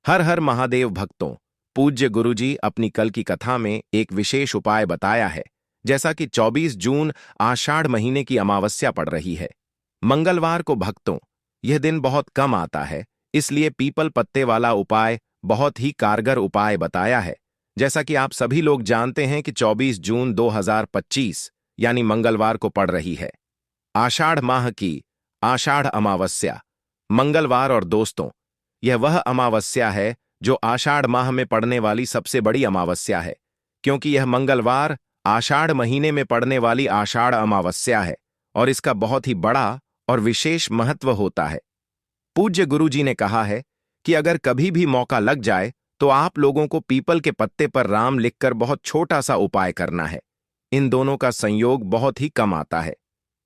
हर हर महादेव भक्तों। पूज्य गुरुजी अपनी कल की कथा में एक विशेष उपाय बताया है। जैसा कि 24 जून आषाढ़ महीने की अमावस्या पड़ रही है, मंगलवार को भक्तों, यह दिन बहुत कम आता है, इसलिए पीपल पत्ते वाला उपाय बहुत ही कारगर उपाय बताया है। जैसा कि आप सभी लोग जानते हैं कि 24 जून 2025 यानी मंगलवार को पड़ रही है आषाढ़ माह की आषाढ़ अमावस्या, मंगलवार। और दोस्तों, यह वह अमावस्या है जो आषाढ़ माह में पड़ने वाली सबसे बड़ी अमावस्या है, क्योंकि यह मंगलवार आषाढ़ महीने में पड़ने वाली आषाढ़ अमावस्या है और इसका बहुत ही बड़ा और विशेष महत्व होता है। पूज्य गुरुजी ने कहा है कि अगर कभी भी मौका लग जाए तो आप लोगों को पीपल के पत्ते पर राम लिखकर बहुत छोटा सा उपाय करना है। इन दोनों का संयोग बहुत ही कम आता है।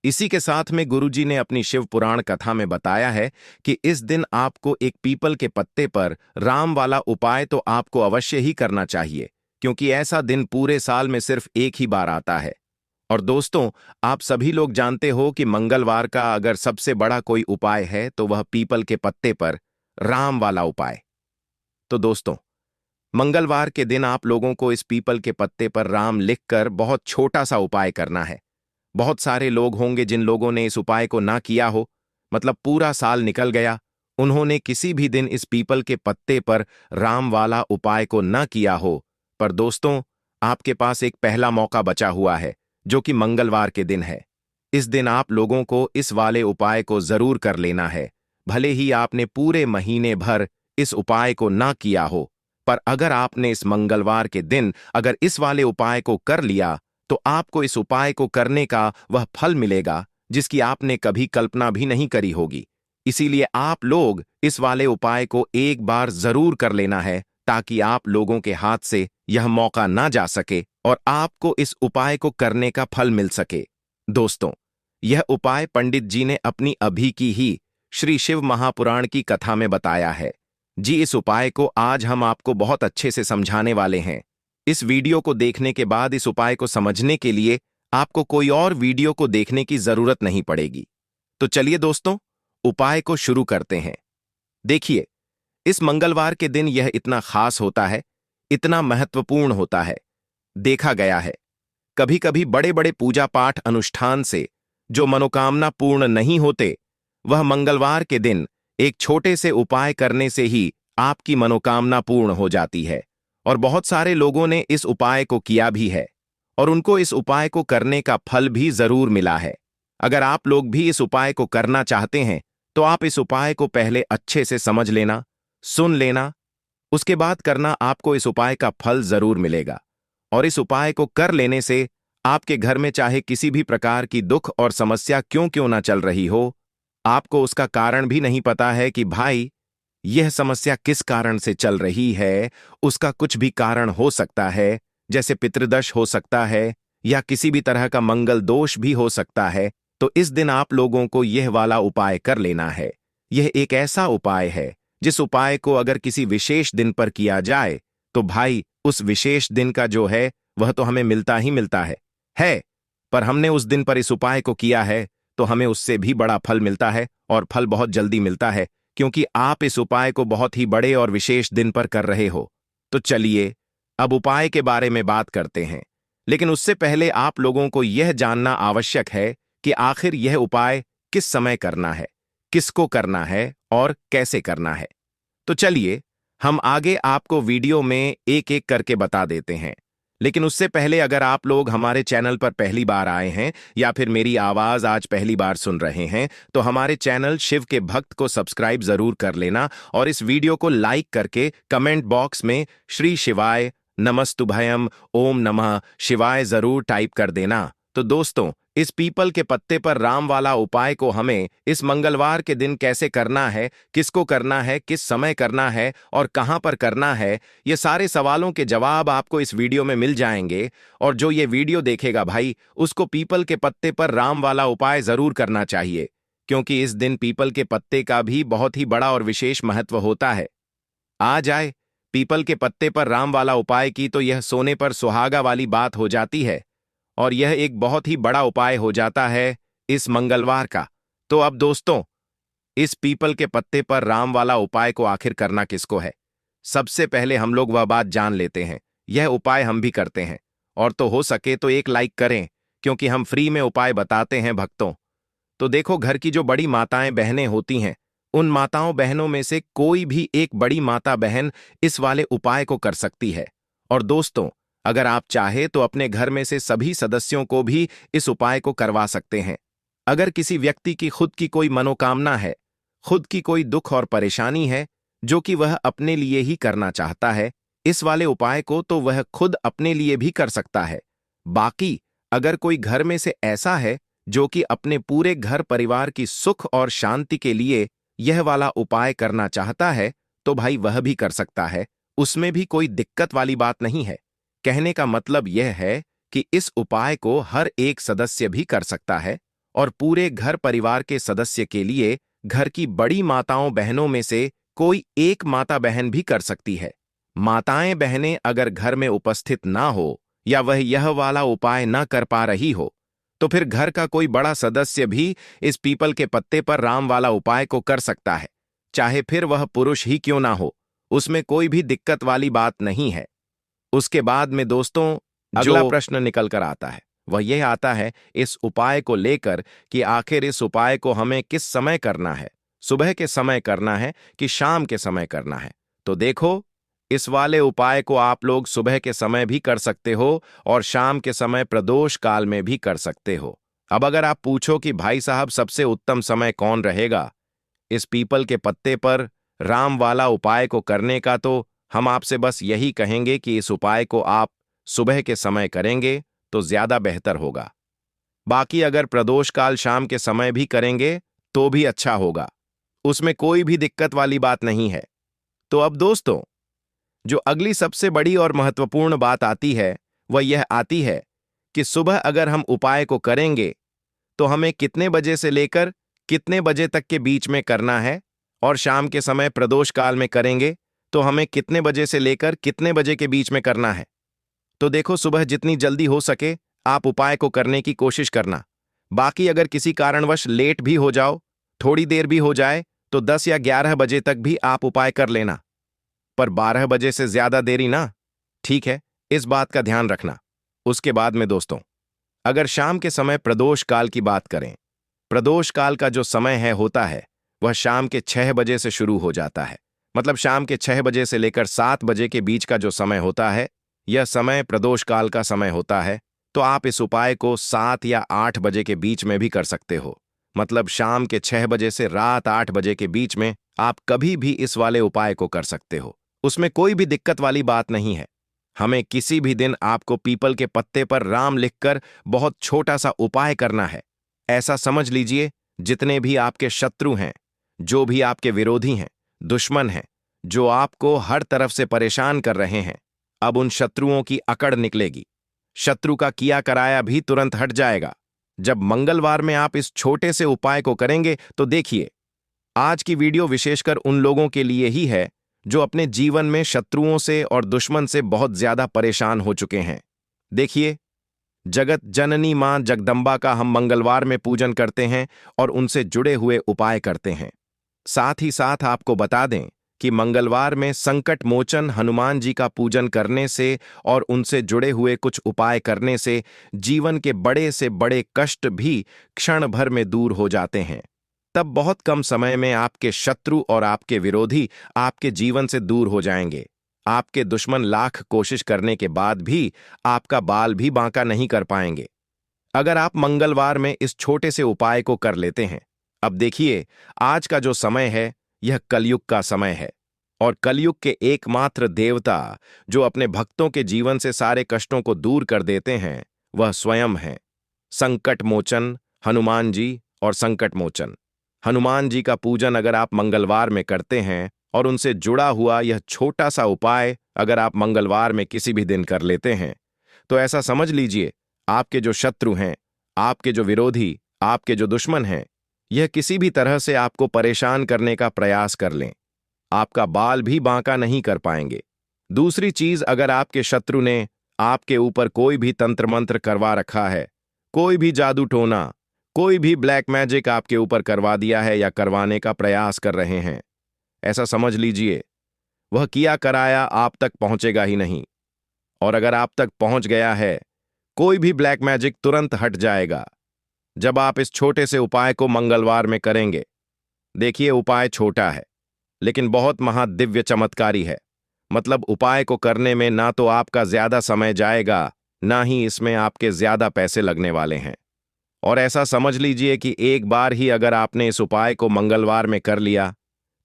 इसी के साथ में गुरुजी ने अपनी शिव पुराण कथा में बताया है कि इस दिन आपको एक पीपल के पत्ते पर राम वाला उपाय तो आपको अवश्य ही करना चाहिए, क्योंकि ऐसा दिन पूरे साल में सिर्फ एक ही बार आता है। और दोस्तों, आप सभी लोग जानते हो कि मंगलवार का अगर सबसे बड़ा कोई उपाय है तो वह पीपल के पत्ते पर राम वाला उपाय। तो दोस्तों, मंगलवार के दिन आप लोगों को इस पीपल के पत्ते पर राम लिखकर बहुत छोटा सा उपाय करना है। बहुत सारे लोग होंगे जिन लोगों ने इस उपाय को ना किया हो, मतलब पूरा साल निकल गया, उन्होंने किसी भी दिन इस पीपल के पत्ते पर राम वाला उपाय को ना किया हो। पर दोस्तों, आपके पास एक पहला मौका बचा हुआ है, जो कि मंगलवार के दिन है। इस दिन आप लोगों को इस वाले उपाय को जरूर कर लेना है। भले ही आपने पूरे महीने भर इस उपाय को ना किया हो, पर अगर आपने इस मंगलवार के दिन अगर इस वाले उपाय को कर लिया तो आपको इस उपाय को करने का वह फल मिलेगा जिसकी आपने कभी कल्पना भी नहीं करी होगी। इसीलिए आप लोग इस वाले उपाय को एक बार जरूर कर लेना है, ताकि आप लोगों के हाथ से यह मौका ना जा सके और आपको इस उपाय को करने का फल मिल सके। दोस्तों, यह उपाय पंडित जी ने अपनी अभी की ही श्री शिव महापुराण की कथा में बताया है। जी, इस उपाय को आज हम आपको बहुत अच्छे से समझाने वाले हैं। इस वीडियो को देखने के बाद इस उपाय को समझने के लिए आपको कोई और वीडियो को देखने की जरूरत नहीं पड़ेगी। तो चलिए दोस्तों, उपाय को शुरू करते हैं। देखिए, इस मंगलवार के दिन यह इतना खास होता है, इतना महत्वपूर्ण होता है। देखा गया है, कभी कभी बड़े बड़े पूजा पाठ अनुष्ठान से जो मनोकामना पूर्ण नहीं होते, वह मंगलवार के दिन एक छोटे से उपाय करने से ही आपकी मनोकामना पूर्ण हो जाती है। और बहुत सारे लोगों ने इस उपाय को किया भी है और उनको इस उपाय को करने का फल भी जरूर मिला है। अगर आप लोग भी इस उपाय को करना चाहते हैं तो आप इस उपाय को पहले अच्छे से समझ लेना, सुन लेना, उसके बाद करना। आपको इस उपाय का फल जरूर मिलेगा। और इस उपाय को कर लेने से आपके घर में चाहे किसी भी प्रकार की दुख और समस्या क्यों क्यों ना चल रही हो, आपको उसका कारण भी नहीं पता है कि भाई यह समस्या किस कारण से चल रही है, उसका कुछ भी कारण हो सकता है, जैसे पितृदोष हो सकता है या किसी भी तरह का मंगल दोष भी हो सकता है। तो इस दिन आप लोगों को यह वाला उपाय कर लेना है। यह एक ऐसा उपाय है जिस उपाय को अगर किसी विशेष दिन पर किया जाए तो भाई उस विशेष दिन का जो है वह तो हमें मिलता ही मिलता है। पर हमने उस दिन पर इस उपाय को किया है तो हमें उससे भी बड़ा फल मिलता है और फल बहुत जल्दी मिलता है, क्योंकि आप इस उपाय को बहुत ही बड़े और विशेष दिन पर कर रहे हो। तो चलिए अब उपाय के बारे में बात करते हैं, लेकिन उससे पहले आप लोगों को यह जानना आवश्यक है कि आखिर यह उपाय किस समय करना है, किसको करना है और कैसे करना है। तो चलिए हम आगे आपको वीडियो में एक एक करके बता देते हैं। लेकिन उससे पहले अगर आप लोग हमारे चैनल पर पहली बार आए हैं या फिर मेरी आवाज आज पहली बार सुन रहे हैं तो हमारे चैनल शिव के भक्त को सब्सक्राइब जरूर कर लेना और इस वीडियो को लाइक करके कमेंट बॉक्स में श्री शिवाय नमस्तुभयम ओम नमः शिवाय जरूर टाइप कर देना। तो दोस्तों, इस पीपल के पत्ते पर राम वाला उपाय को हमें इस मंगलवार के दिन कैसे करना है, किसको करना है, किस समय करना है और कहां पर करना है, ये सारे सवालों के जवाब आपको इस वीडियो में मिल जाएंगे। और जो ये वीडियो देखेगा भाई, उसको पीपल के पत्ते पर राम वाला उपाय जरूर करना चाहिए, क्योंकि इस दिन पीपल के पत्ते का भी बहुत ही बड़ा और विशेष महत्व होता है। आ जाए पीपल के पत्ते पर राम वाला उपाय की तो यह सोने पर सुहागा वाली बात हो जाती है और यह एक बहुत ही बड़ा उपाय हो जाता है इस मंगलवार का। तो अब दोस्तों, इस पीपल के पत्ते पर राम वाला उपाय को आखिर करना किसको है, सबसे पहले हम लोग वह बात जान लेते हैं। यह उपाय हम भी करते हैं, और तो हो सके तो एक लाइक करें, क्योंकि हम फ्री में उपाय बताते हैं भक्तों। तो देखो, घर की जो बड़ी माताएं बहनें होती हैं, उन माताओं बहनों में से कोई भी एक बड़ी माता बहन इस वाले उपाय को कर सकती है। और दोस्तों, अगर आप चाहे तो अपने घर में से सभी सदस्यों को भी इस उपाय को करवा सकते हैं। अगर किसी व्यक्ति की खुद की कोई मनोकामना है, खुद की कोई दुख और परेशानी है, जो कि वह अपने लिए ही करना चाहता है, इस वाले उपाय को तो वह खुद अपने लिए भी कर सकता है। बाकी अगर कोई घर में से ऐसा है जो कि अपने पूरे घर परिवार की सुख और शांति के लिए यह वाला उपाय करना चाहता है, तो भाई वह भी कर सकता है। उसमें भी कोई दिक्कत वाली बात नहीं है। कहने का मतलब यह है कि इस उपाय को हर एक सदस्य भी कर सकता है, और पूरे घर परिवार के सदस्य के लिए घर की बड़ी माताओं बहनों में से कोई एक माता बहन भी कर सकती है। माताएं बहनें अगर घर में उपस्थित ना हो, या वह यह वाला उपाय ना कर पा रही हो, तो फिर घर का कोई बड़ा सदस्य भी इस पीपल के पत्ते पर राम वाला उपाय को कर सकता है, चाहे फिर वह पुरुष ही क्यों ना हो। उसमें कोई भी दिक्कत वाली बात नहीं है। उसके बाद में दोस्तों, अगला प्रश्न निकल कर आता है, वह यह आता है इस उपाय को लेकर कि आखिर इस उपाय को हमें किस समय करना है, सुबह के समय करना है कि शाम के समय करना है। तो देखो, इस वाले उपाय को आप लोग सुबह के समय भी कर सकते हो, और शाम के समय प्रदोष काल में भी कर सकते हो। अब अगर आप पूछो कि भाई साहब सबसे उत्तम समय कौन रहेगा इस पीपल के पत्ते पर राम वाला उपाय को करने का, तो हम आपसे बस यही कहेंगे कि इस उपाय को आप सुबह के समय करेंगे तो ज्यादा बेहतर होगा। बाकी अगर प्रदोष काल शाम के समय भी करेंगे तो भी अच्छा होगा, उसमें कोई भी दिक्कत वाली बात नहीं है। तो अब दोस्तों, जो अगली सबसे बड़ी और महत्वपूर्ण बात आती है, वह यह आती है कि सुबह अगर हम उपाय को करेंगे तो हमें कितने बजे से लेकर कितने बजे तक के बीच में करना है, और शाम के समय प्रदोष काल में करेंगे तो हमें कितने बजे से लेकर कितने बजे के बीच में करना है। तो देखो, सुबह जितनी जल्दी हो सके आप उपाय को करने की कोशिश करना। बाकी अगर किसी कारणवश लेट भी हो जाओ, थोड़ी देर भी हो जाए, तो 10 या 11 बजे तक भी आप उपाय कर लेना, पर 12 बजे से ज्यादा देरी ना। ठीक है, इस बात का ध्यान रखना। उसके बाद में दोस्तों, अगर शाम के समय प्रदोष काल की बात करें, प्रदोष काल का जो समय है होता है वह शाम के 6 बजे से शुरू हो जाता है। मतलब शाम के 6 बजे से लेकर 7 बजे के बीच का जो समय होता है, यह समय प्रदोष काल का समय होता है। तो आप इस उपाय को 7 या 8 बजे के बीच में भी कर सकते हो। मतलब शाम के 6 बजे से रात 8 बजे के बीच में आप कभी भी इस वाले उपाय को कर सकते हो। उसमें कोई भी दिक्कत वाली बात नहीं है। हमें किसी भी दिन आपको पीपल के पत्ते पर राम लिखकर बहुत छोटा सा उपाय करना है। ऐसा समझ लीजिए, जितने भी आपके शत्रु हैं, जो भी आपके विरोधी हैं, दुश्मन हैं, जो आपको हर तरफ से परेशान कर रहे हैं, अब उन शत्रुओं की अकड़ निकलेगी। शत्रु का किया कराया भी तुरंत हट जाएगा जब मंगलवार में आप इस छोटे से उपाय को करेंगे। तो देखिए, आज की वीडियो विशेषकर उन लोगों के लिए ही है जो अपने जीवन में शत्रुओं से और दुश्मन से बहुत ज्यादा परेशान हो चुके हैं। देखिए, जगत जननी मां जगदम्बा का हम मंगलवार में पूजन करते हैं और उनसे जुड़े हुए उपाय करते हैं। साथ ही साथ आपको बता दें कि मंगलवार में संकट मोचन हनुमान जी का पूजन करने से और उनसे जुड़े हुए कुछ उपाय करने से जीवन के बड़े से बड़े कष्ट भी क्षण भर में दूर हो जाते हैं। तब बहुत कम समय में आपके शत्रु और आपके विरोधी आपके जीवन से दूर हो जाएंगे। आपके दुश्मन लाख कोशिश करने के बाद भी आपका बाल भी बांका नहीं कर पाएंगे, अगर आप मंगलवार में इस छोटे से उपाय को कर लेते हैं। अब देखिए, आज का जो समय है यह कलयुग का समय है, और कलयुग के एकमात्र देवता जो अपने भक्तों के जीवन से सारे कष्टों को दूर कर देते हैं, वह स्वयं हैं संकट मोचन हनुमान जी। और संकट मोचन हनुमान जी का पूजन अगर आप मंगलवार में करते हैं और उनसे जुड़ा हुआ यह छोटा सा उपाय अगर आप मंगलवार में किसी भी दिन कर लेते हैं, तो ऐसा समझ लीजिए, आपके जो शत्रु हैं, आपके जो विरोधी, आपके जो दुश्मन हैं, यह किसी भी तरह से आपको परेशान करने का प्रयास कर लें, आपका बाल भी बांका नहीं कर पाएंगे। दूसरी चीज, अगर आपके शत्रु ने आपके ऊपर कोई भी तंत्र मंत्र करवा रखा है, कोई भी जादू टोना, कोई भी ब्लैक मैजिक आपके ऊपर करवा दिया है या करवाने का प्रयास कर रहे हैं, ऐसा समझ लीजिए वह किया कराया आप तक पहुंचेगा ही नहीं। और अगर आप तक पहुंच गया है, कोई भी ब्लैक मैजिक तुरंत हट जाएगा जब आप इस छोटे से उपाय को मंगलवार में करेंगे। देखिए, उपाय छोटा है लेकिन बहुत महादिव्य चमत्कारी है। मतलब उपाय को करने में ना तो आपका ज्यादा समय जाएगा, ना ही इसमें आपके ज्यादा पैसे लगने वाले हैं। और ऐसा समझ लीजिए कि एक बार ही अगर आपने इस उपाय को मंगलवार में कर लिया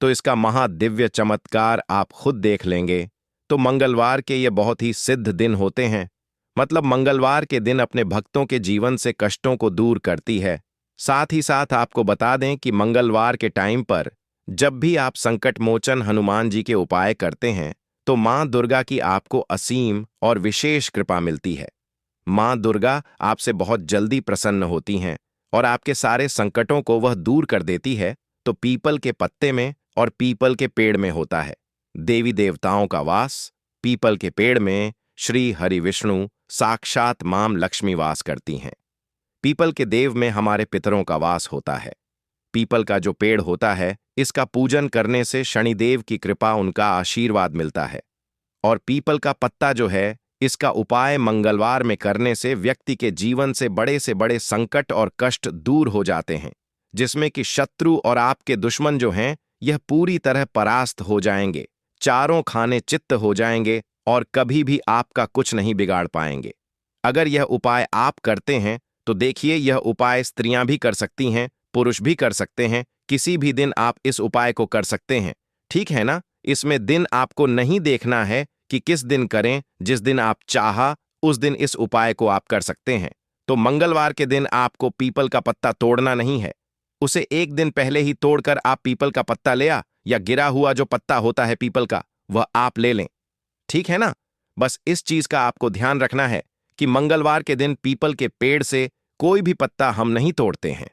तो इसका महादिव्य चमत्कार आप खुद देख लेंगे। तो मंगलवार के ये बहुत ही सिद्ध दिन होते हैं। मतलब मंगलवार के दिन अपने भक्तों के जीवन से कष्टों को दूर करती है। साथ ही साथ आपको बता दें कि मंगलवार के टाइम पर जब भी आप संकट मोचन हनुमान जी के उपाय करते हैं तो मां दुर्गा की आपको असीम और विशेष कृपा मिलती है। मां दुर्गा आपसे बहुत जल्दी प्रसन्न होती हैं और आपके सारे संकटों को वह दूर कर देती है। तो पीपल के पत्ते में और पीपल के पेड़ में होता है देवी देवताओं का वास। पीपल के पेड़ में श्री हरि विष्णु साक्षात मां लक्ष्मी वास करती हैं। पीपल के देव में हमारे पितरों का वास होता है। पीपल का जो पेड़ होता है, इसका पूजन करने से शनिदेव की कृपा, उनका आशीर्वाद मिलता है। और पीपल का पत्ता जो है, इसका उपाय मंगलवार में करने से व्यक्ति के जीवन से बड़े संकट और कष्ट दूर हो जाते हैं, जिसमें कि शत्रु और आपके दुश्मन जो हैं, यह पूरी तरह परास्त हो जाएंगे, चारों खाने चित्त हो जाएंगे और कभी भी आपका कुछ नहीं बिगाड़ पाएंगे। अगर यह उपाय आप करते हैं तो देखिए, यह उपाय स्त्रियां भी कर सकती हैं, पुरुष भी कर सकते हैं। किसी भी दिन आप इस उपाय को कर सकते हैं, ठीक है ना। इसमें दिन आपको नहीं देखना है कि किस दिन करें, जिस दिन आप चाहा उस दिन इस उपाय को आप कर सकते हैं। तो मंगलवार के दिन आपको पीपल का पत्ता तोड़ना नहीं है, उसे एक दिन पहले ही तोड़कर आप पीपल का पत्ता ले आ, या गिरा हुआ जो पत्ता होता है पीपल का, वह आप ले लें, ठीक है ना। बस इस चीज का आपको ध्यान रखना है कि मंगलवार के दिन पीपल के पेड़ से कोई भी पत्ता हम नहीं तोड़ते हैं।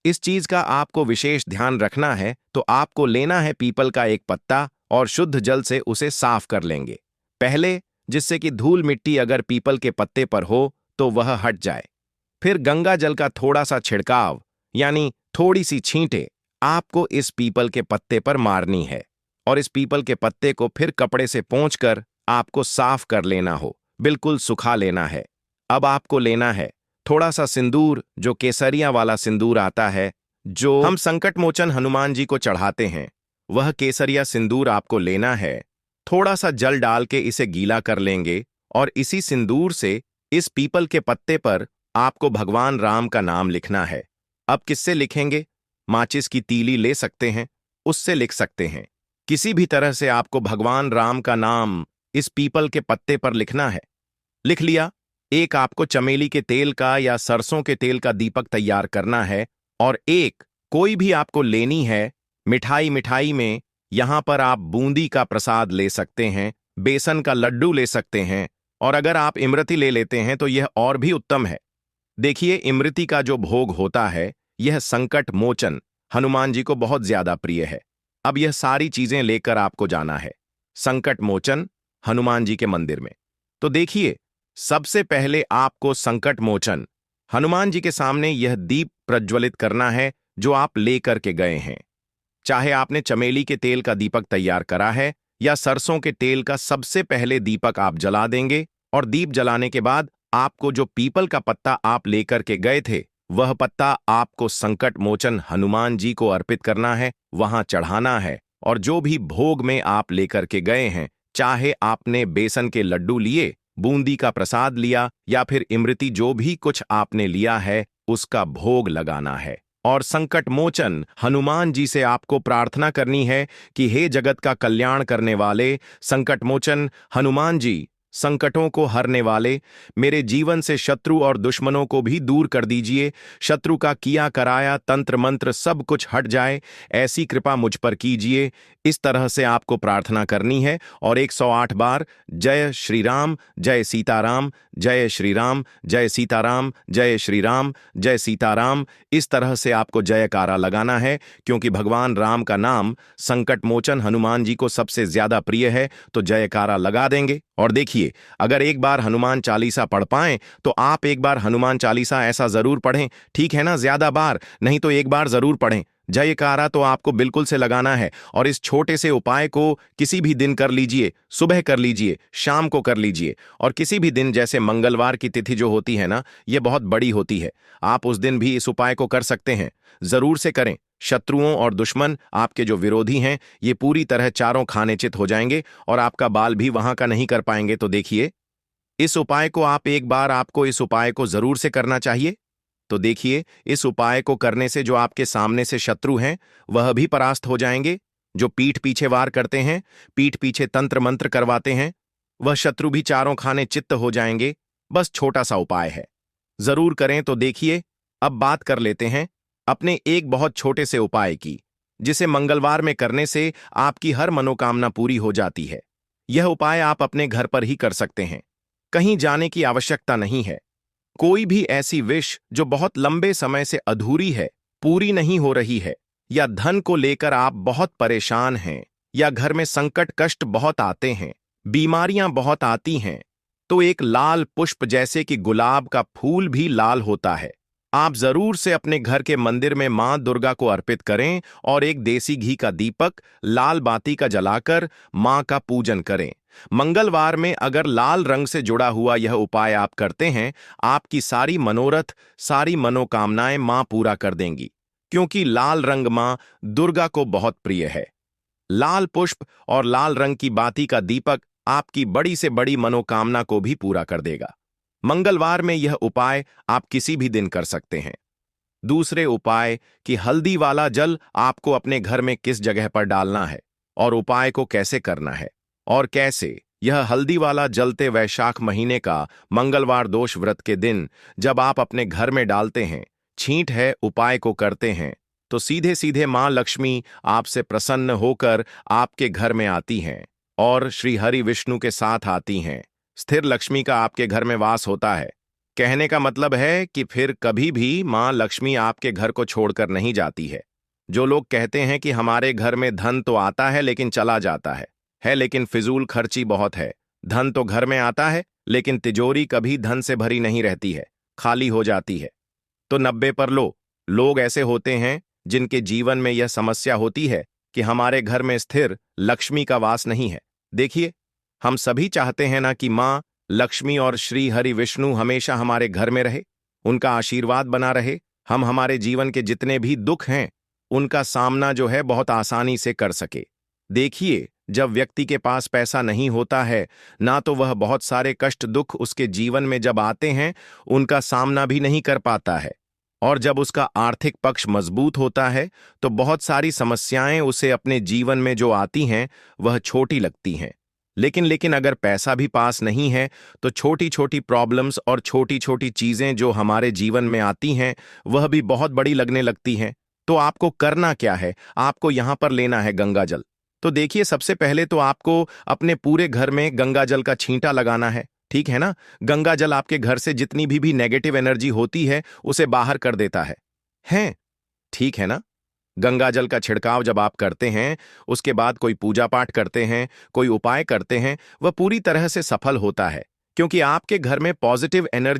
इस चीज का आपको विशेष ध्यान रखना है। तो आपको लेना है पीपल का एक पत्ता और शुद्ध जल से उसे साफ कर लेंगे पहले, जिससे कि धूल मिट्टी अगर पीपल के पत्ते पर हो तो वह हट जाए। फिर गंगा जल का थोड़ा सा छिड़काव, यानी थोड़ी सी छींटे आपको इस पीपल के पत्ते पर मारनी है। और इस पीपल के पत्ते को फिर कपड़े से पोंछकर आपको साफ कर लेना हो, बिल्कुल सुखा लेना है। अब आपको लेना है थोड़ा सा सिंदूर, जो केसरिया वाला सिंदूर आता है, जो हम संकट मोचन हनुमान जी को चढ़ाते हैं, वह केसरिया सिंदूर आपको लेना है। थोड़ा सा जल डाल के इसे गीला कर लेंगे और इसी सिंदूर से इस पीपल के पत्ते पर आपको भगवान राम का नाम लिखना है। अब किससे लिखेंगे? माचिस की तीली ले सकते हैं, उससे लिख सकते हैं। किसी भी तरह से आपको भगवान राम का नाम इस पीपल के पत्ते पर लिखना है। लिख लिया। एक आपको चमेली के तेल का या सरसों के तेल का दीपक तैयार करना है और एक कोई भी आपको लेनी है मिठाई में। यहां पर आप बूंदी का प्रसाद ले सकते हैं, बेसन का लड्डू ले सकते हैं, और अगर आप इमरती ले लेते हैं तो यह और भी उत्तम है। देखिए, इमरती का जो भोग होता है, यह संकट मोचन हनुमान जी को बहुत ज्यादा प्रिय है। अब यह सारी चीजें लेकर आपको जाना है संकट मोचन हनुमान जी के मंदिर में। तो देखिए, सबसे पहले आपको संकट मोचन हनुमान जी के सामने यह दीप प्रज्वलित करना है जो आप लेकर के गए हैं। चाहे आपने चमेली के तेल का दीपक तैयार करा है या सरसों के तेल का, सबसे पहले दीपक आप जला देंगे और दीप जलाने के बाद आपको जो पीपल का पत्ता आप लेकर के गए थे, वह पत्ता आपको संकट मोचन हनुमान जी को अर्पित करना है, वहां चढ़ाना है। और जो भी भोग में आप लेकर के गए हैं, चाहे आपने बेसन के लड्डू लिए, बूंदी का प्रसाद लिया या फिर इमरती, जो भी कुछ आपने लिया है उसका भोग लगाना है। और संकट मोचन हनुमान जी से आपको प्रार्थना करनी है कि हे जगत का कल्याण करने वाले संकट मोचन हनुमान जी, संकटों को हरने वाले, मेरे जीवन से शत्रु और दुश्मनों को भी दूर कर दीजिए। शत्रु का किया कराया तंत्र मंत्र सब कुछ हट जाए, ऐसी कृपा मुझ पर कीजिए। इस तरह से आपको प्रार्थना करनी है और 108 बार जय श्री राम, जय सीताराम, जय श्री राम, जय सीताराम, जय श्री राम, जय सीताराम, इस तरह से आपको जयकारा लगाना है, क्योंकि भगवान राम का नाम संकट मोचन हनुमान जी को सबसे ज्यादा प्रिय है। तो जयकारा लगा देंगे। और देखिए, अगर एक बार हनुमान चालीसा पढ़ पाएं तो आप एक बार हनुमान चालीसा ऐसा जरूर पढ़ें, ठीक है ना। ज्यादा बार नहीं तो एक बार जरूर पढ़ें। जयकारा तो आपको बिल्कुल से लगाना है और इस छोटे से उपाय को किसी भी दिन कर लीजिए, सुबह कर लीजिए, शाम को कर लीजिए और किसी भी दिन, जैसे मंगलवार की तिथि जो होती है ना, ये बहुत बड़ी होती है। आप उस दिन भी इस उपाय को कर सकते हैं। जरूर से करें। शत्रुओं और दुश्मन, आपके जो विरोधी हैं, ये पूरी तरह चारों खाने चित हो जाएंगे और आपका बाल भी वहां का नहीं कर पाएंगे। तो देखिए, इस उपाय को आप एक बार आपको इस उपाय को जरूर से करना चाहिए। तो देखिए, इस उपाय को करने से जो आपके सामने से शत्रु हैं, वह भी परास्त हो जाएंगे। जो पीठ पीछे वार करते हैं, पीठ पीछे तंत्र मंत्र करवाते हैं, वह शत्रु भी चारों खाने चित्त हो जाएंगे। बस छोटा सा उपाय है, जरूर करें। तो देखिए, अब बात कर लेते हैं अपने एक बहुत छोटे से उपाय की, जिसे मंगलवार में करने से आपकी हर मनोकामना पूरी हो जाती है। यह उपाय आप अपने घर पर ही कर सकते हैं, कहीं जाने की आवश्यकता नहीं है। कोई भी ऐसी विश जो बहुत लंबे समय से अधूरी है, पूरी नहीं हो रही है, या धन को लेकर आप बहुत परेशान हैं, या घर में संकट कष्ट बहुत आते हैं, बीमारियां बहुत आती हैं, तो एक लाल पुष्प, जैसे कि गुलाब का फूल भी लाल होता है, आप जरूर से अपने घर के मंदिर में मां दुर्गा को अर्पित करें और एक देसी घी का दीपक लाल बाती का जलाकर मां का पूजन करें। मंगलवार में अगर लाल रंग से जुड़ा हुआ यह उपाय आप करते हैं, आपकी सारी मनोरथ, सारी मनोकामनाएं मां पूरा कर देंगी, क्योंकि लाल रंग मां दुर्गा को बहुत प्रिय है। लाल पुष्प और लाल रंग की बाती का दीपक आपकी बड़ी से बड़ी मनोकामना को भी पूरा कर देगा। मंगलवार में यह उपाय आप किसी भी दिन कर सकते हैं। दूसरे उपाय कि हल्दी वाला जल आपको अपने घर में किस जगह पर डालना है और उपाय को कैसे करना है और कैसे। यह हल्दी वाला जलते वैशाख महीने का मंगलवार दोष व्रत के दिन जब आप अपने घर में डालते हैं, छींट है, उपाय को करते हैं, तो सीधे सीधे मां लक्ष्मी आपसे प्रसन्न होकर आपके घर में आती हैं और श्री हरि विष्णु के साथ आती हैं। स्थिर लक्ष्मी का आपके घर में वास होता है। कहने का मतलब है कि फिर कभी भी मां लक्ष्मी आपके घर को छोड़कर नहीं जाती है। जो लोग कहते हैं कि हमारे घर में धन तो आता है लेकिन चला जाता है लेकिन फिजूल खर्ची बहुत है। धन तो घर में आता है लेकिन तिजोरी कभी धन से भरी नहीं रहती है, खाली हो जाती है। तो 90 पर लोग ऐसे होते हैं जिनके जीवन में यह समस्या होती है कि हमारे घर में स्थिर लक्ष्मी का वास नहीं है। देखिए, हम सभी चाहते हैं ना कि मां लक्ष्मी और श्री हरि विष्णु हमेशा हमारे घर में रहे, उनका आशीर्वाद बना रहे, हम हमारे जीवन के जितने भी दुख हैं उनका सामना जो है बहुत आसानी से कर सके। देखिए, जब व्यक्ति के पास पैसा नहीं होता है ना, तो वह बहुत सारे कष्ट दुख उसके जीवन में जब आते हैं उनका सामना भी नहीं कर पाता है, और जब उसका आर्थिक पक्ष मजबूत होता है तो बहुत सारी समस्याएं उसे अपने जीवन में जो आती हैं वह छोटी लगती हैं। लेकिन अगर पैसा भी पास नहीं है तो छोटी छोटी प्रॉब्लम्स और छोटी छोटी चीजें जो हमारे जीवन में आती हैं वह भी बहुत बड़ी लगने लगती हैं। तो आपको करना क्या है, आपको यहां पर लेना है गंगा जल। तो देखिए, सबसे पहले तो आपको अपने पूरे घर में गंगा जल का छींटा लगाना है, ठीक है ना। गंगा जल आपके घर से जितनी भी नेगेटिव एनर्जी होती है उसे बाहर कर देता है, ठीक है ना। गंगा जल का छिड़काव जब आप करते हैं, उसके बाद कोई पूजा पाठ करते हैं, कोई उपाय करते हैं, वह पूरी तरह से सफल होता है, क्योंकि आपके घर में पॉजिटिव एनर्जी